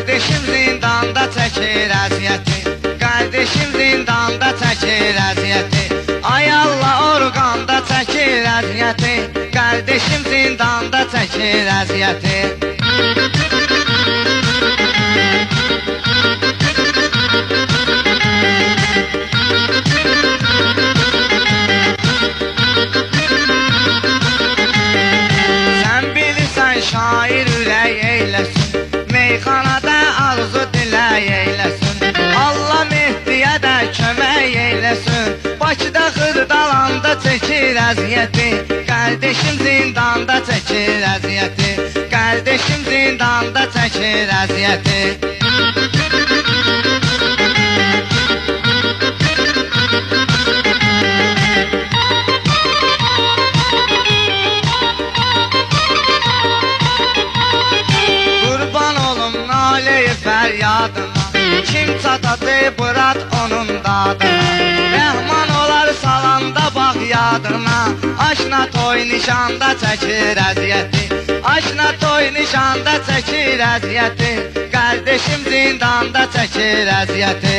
Kardeşim zindanda çəkir əziyyəti, kardeşim zindanda çəkir əziyyəti. Ay Allah orqanda çəkir əziyyəti, kardeşim zindanda çəkir əziyyəti. Sən bilirsən şair ürək eyləsin, meyxanada arzu dilək eyləsin. Allah Mehdiyə də kömək eyləsin, Bakıda Xırdalanda çəkir əziyyəti, kardeşim zindanda çəkir əziyyəti, kardeşim zindanda çəkir əziyyəti. Qurban olum nalə-i fəryadıma, kim çatadı bırat onun dadına. Rəhman olar salanda bax yadına, aşna toy nişanda çəkir əziyyəti, aşna toy nişanda çəkir əziyyəti, kardeşim zindanda çəkir əziyyəti.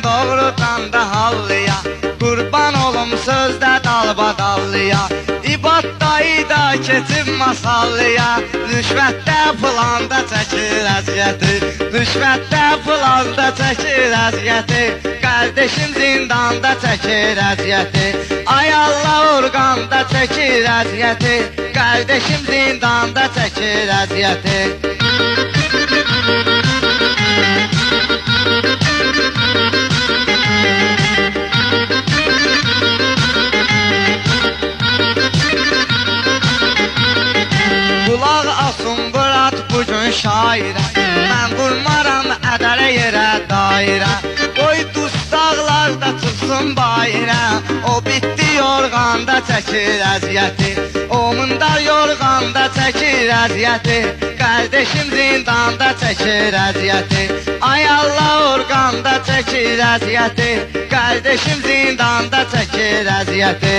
Doğrudan da hallıya, qurban olum sözdə dalbadallıya. İbaddayı da keçib masallıya, rüşvətdə planda çəkir əziyyəti, rüşvətdə planda çəkir əziyyəti, kardeşim zindanda çəkir əziyyəti. Ay Allah orqanda çəkir əziyyəti, kardeşim zindanda çəkir əziyyəti. Qulaq asın bırat bugün şairə, mən qurmaram ədərə yerə dairə. Qoy dustaqlarda çıxsın bayrə, o bitdi yorğanda çəkir əziyyəti, o mundar yorğanda çəkir əziyyəti, kardeşim zindanda çəkir əziyyəti. Ay Allah orqanda çəkir əziyyəti, kardeşim zindanda çəkir əziyyəti.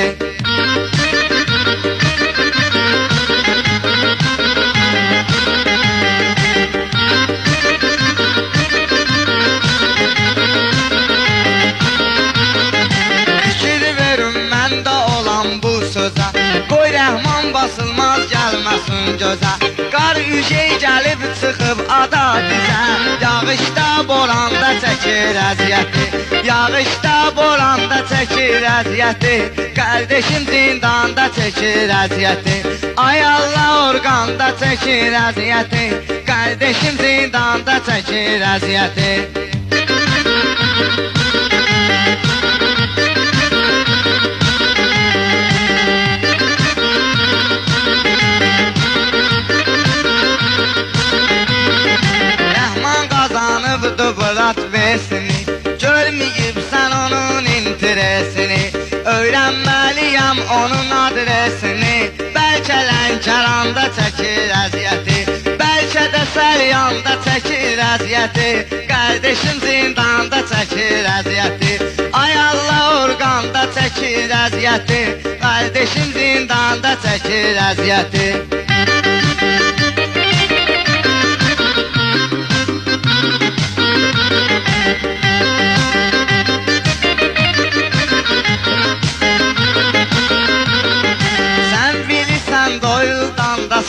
Qoy rəhman basılmaz gəlməsin gözə, qar üşey gəlib çıxıb ada dizə. Yağışda boranda çəkir əziyyəti, yağışda boranda çəkir əziyyəti, kardeşim zindanda çəkir əziyyəti. Ay Allah orqanda çəkir əziyyəti, kardeşim zindanda çəkir əziyyəti. Bırat vesini, görməyib sən onun interesini. Öyrənməliyəm onun adresini, bəlkə Lənkəranda çəkir əziyyəti, bəlkə də Səryanda çəkir əziyyəti, kardeşim zindanda çəkir əziyyəti. Ay Allah orqanda çəkir əziyyəti, kardeşim zindanda çəkir əziyyəti.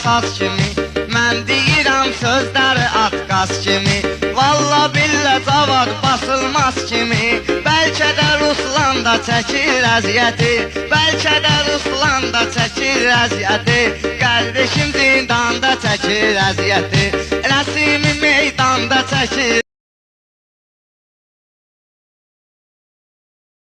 Saz kimi, mən deyirəm sözləri atqaz kimi, valla billə cavad basılmaz kimi. Bəlkə də Ruslanda çəkir əziyyəti, bəlkə də Ruslanda çəkir əziyyəti, kardeşim zindanda çəkir əziyyəti, Rəsimi meydanda çəkir.